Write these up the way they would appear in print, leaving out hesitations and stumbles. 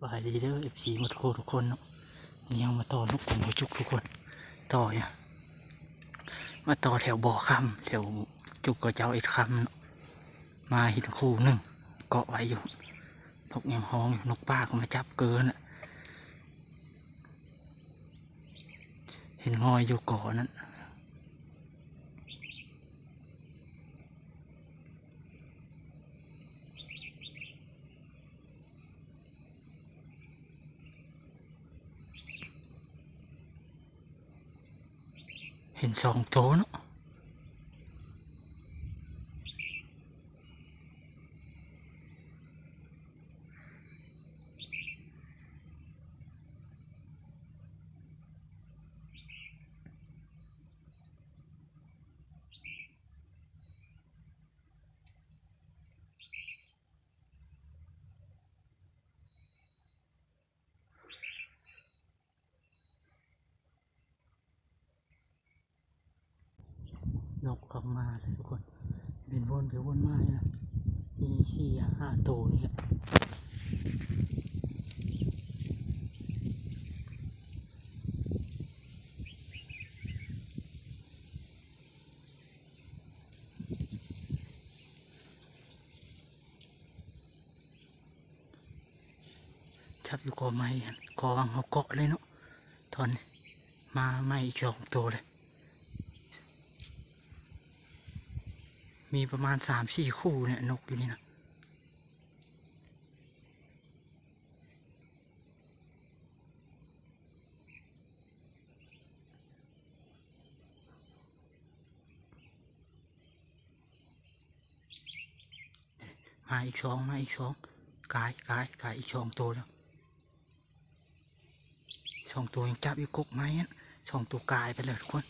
บายดีเด้อ FC มาทุกคนเนาะนี่ยังมาต่อนกกลุ่มหัวจุกทุกคนต่อเนี่ยมาต่อแถวบ่อคำแถวจุกกับเจ้าอิดคำเนาะมาหินคู่หนึ่งเกาะไว้อยู่นกยังห้องอยู่นกป้าก็มาจับเกินเห็นงอยอยู่เกาะนั้นเห็น2 ตัวเนาะนกขับมาเลยทุกคนบินวนไปวนมาเลยนะมี4-5 ตัวนี่แหละชับอยู่กอไม้กันกอวังเขาเกาะเลยเนาะตอนนี้มาไม่อีก2 ตัวเลยมีประมาณ3-4 คู่เนี่ยนกอยู่นี่นะมาอีก2กายอีก2 ตัวแล้ว2 ตัวยังจับอยู่กกไม้เนี่ย2 ตัวกายไปเลยทุกคน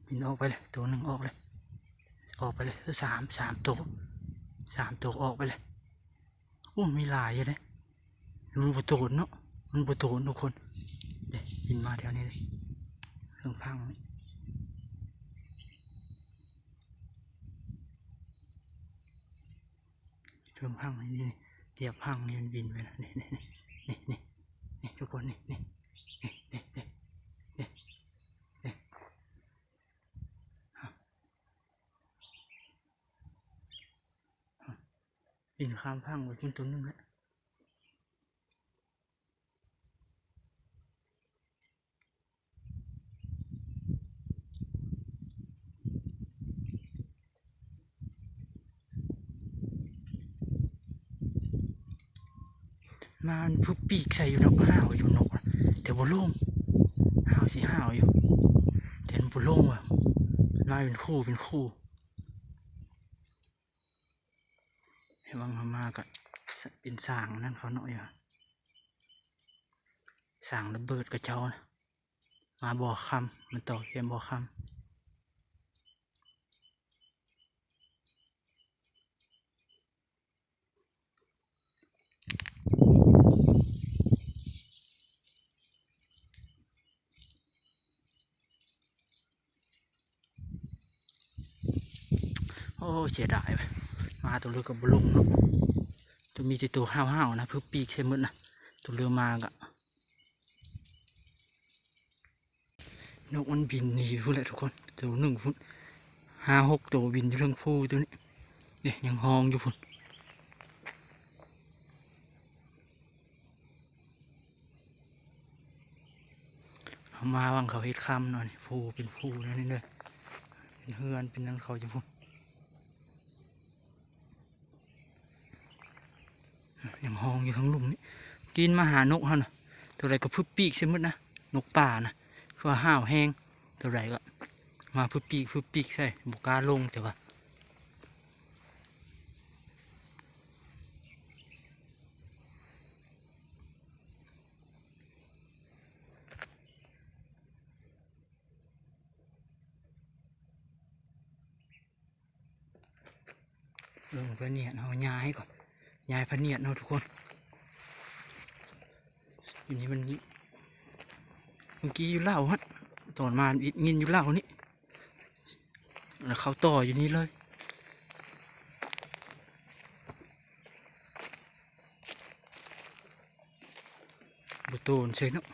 บินออกไปเลยตัวหนึ่งออกไปเลยสามตัวออกไปเลยโอ้มีหลายอยู่เลยมันบุโตนเนาะมันบุโตนทุกคนเดี๋ยวบินมาแถวนี้เลยเครื่องพังนี่เครื่องพังนี่เทียบพังนี่มันบินไปแล้วนี่ทุกคนนี่บินข้ามพังไปขึ้นตัวนึงแล้วมันพุบปีกใส่อยู่นกห้าวอยู่นกแต่บุล่งห้าวสิห้าวอยู่แต่บุล่งอ่ะมาเป็นคู่ให้วังมาก็เป็นสางนั่นเขาหน่อยอ่ะสางระเบิดกระเจ้านะมาบ่อคำมันต่อเกมบ่อคำโอ้เสียดายไปมาตัวเรือกับบุลุงเนาะตัวมีตัวห้าวนะเพื่อปีกใช่มั้ยนะตัวเรือมากะนกมันบินหนีพุ่นแหละทุกคนตัว1 พุ่น5-6 ตัวบินอยู่เรื่องฟูตัวนี้เนี่ยยังห้องอยู่พุ่นเขามาวังเขาเฮ็ดคำหน่อยฟูเป็นฟูนั่นนี่เลยเป็นเฮือนเป็นนั่นเขาจะพุ่นยังห้องอยู่ทั้งลุ่มนี่กินมาหานกฮะนะตัวไรก็พึบปีกใช่มั้ยนะนกป่านะคือห้าวแห้งตัวไรก็มาพึบปีกใช่บุกล้าลงแต่ว่า ลงพะเนียดเอาย้ายก่อนย้ายพะเนียดเนาะทุกคนอยู่นี่มันเมื่อกี้อยู่เล่าฮะตอนมายินอยู่เล่านี่แล้วเขาต่ออยู่นี่เลยบุตูนใช่เนาะ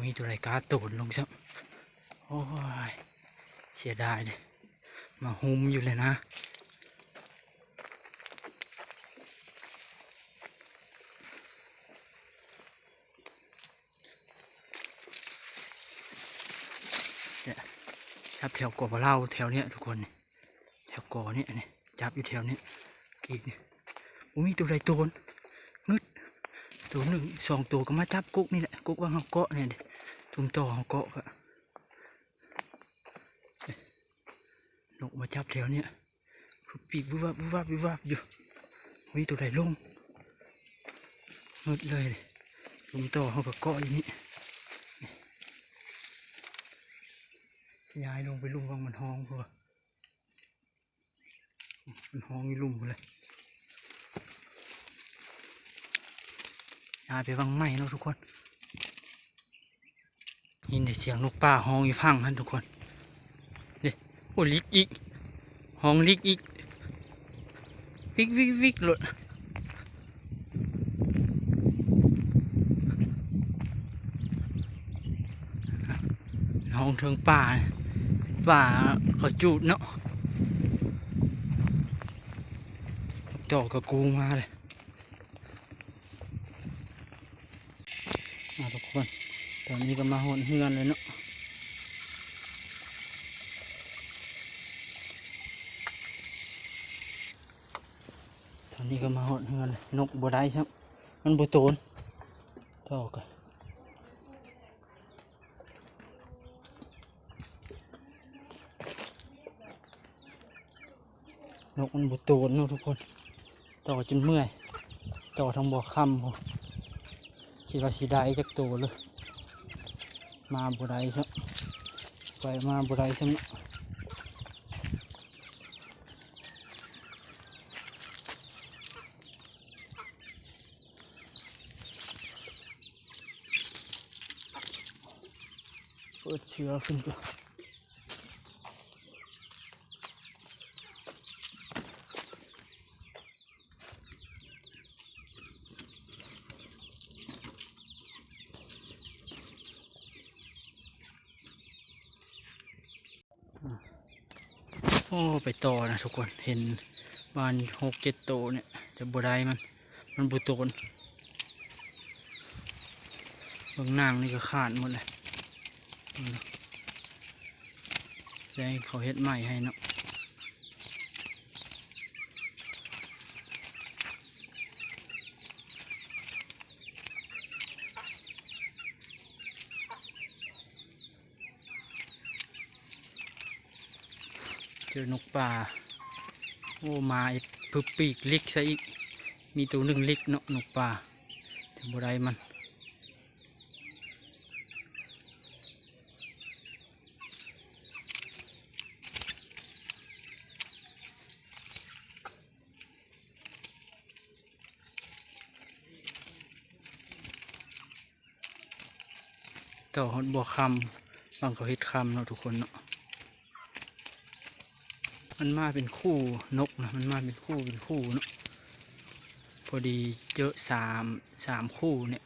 มีตัวไรกาตูนลงซับโอ้ยเสียดายเลยมาหุมอยู่เลยนะจับแถวกอเล่าแถวเนี้ยทุกคนแถวกอเนี้ยเนี่ยจับอยู่แถวเนี้ยกี่มีตัวไรโตนงึดตัวหนึ่งสองตัวก็มาจับกุ๊กนี่แหละกุ๊กว่าเขาเกาะเนี่ยตุ่มต่อเขาเกาะก็นกมาจับแถวเนี้ยปีกวิบวับวิบวับวิบวับอยู่มีตัวไรลงงึดเลยตุ่มต่อเขาก็เกาะอย่างนี้ย้ายลงไปลุ่มวังมันห้องพอมันห้องอยู่ลุ่มเลยย้ายไปวังไม้เนาะทุกคนยินแต่เสียงนกป่าห้องอยู่พังท่านทุกคนเด็โอ้ลิกอีกห้องลิกอีกวิกวิกวิกหลุดห้องเทิงป่าเขาจูดเนาะจอกกับกูมาเลยทุกคนตอนนี้ก็มาหอนเฮือนเลยเนาะตอนนี้ก็มาหอนเฮือนเลยนกบัวได้ใช่ไหมมันบัวโตนต่อกันนกมันบัวโตนเนาะทุกคนต่อจนเมื่อยต่อทางบ่อค่ำผมคิดว่าสีได้จากตัวเลยมาบัวได้ใช่ไปมาบัวได้ใช่ไหมเปิดเชื้อขึ้นก่อนโอ้ไปต่อนะทุกคนเห็นบ้าน6-7โตเนี่ยจะบัวได้มันบัวโตนบางนางนี่ก็ขาดหมดเลยจะให้เขาเฮ็ดใหม่ให้เนาะเจอนกป่าโอ้มาอีกพึบปีกลิกซะอีกมีตัวหนึ่งลิกเนาะนกป่าถึงบัวได้มันต่อหดบัวคำบางเขาเฮ็ดคำเนาะทุกคนเนาะมันมาเป็นคู่นกนะมันมาเป็นคู่เนาะพอดีเจอสามคู่เนี่ย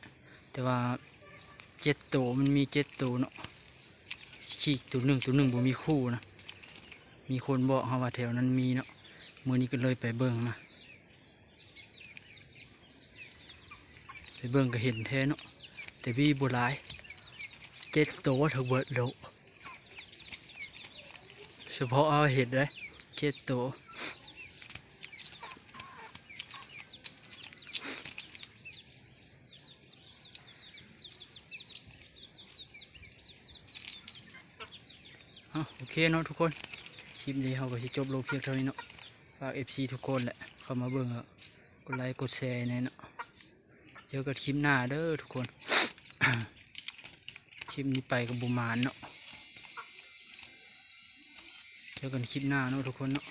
แต่ว่า7โตมันมี7โตเนาะขี้ตัวหนึ่งบ่มีคู่นะมีคนบอกเขาว่าแถวนั้นมีเนาะมื้อนี้ก็เลยไปเบิ่งมาไปเบิ่งก็เห็นแท้เนาะแต่วีบัวลาย7โตเถอะเบิดโลเฉพาะเอาเห็ดเลย7โต โอเคเนาะทุกคนคลิปนี้เราก็จะจบลงเพียงเท่านี้เนาะฝาก FC ทุกคนแหละเข้ามาเบิ่งกดไลค์กดแชร์เนี่ยเนาะเจอกันคลิปหน้าเด้อทุกคน คลิปนี้ไปกับบุมานเนาะเจอกันคลิปหน้าเนาะทุกคนเนาะ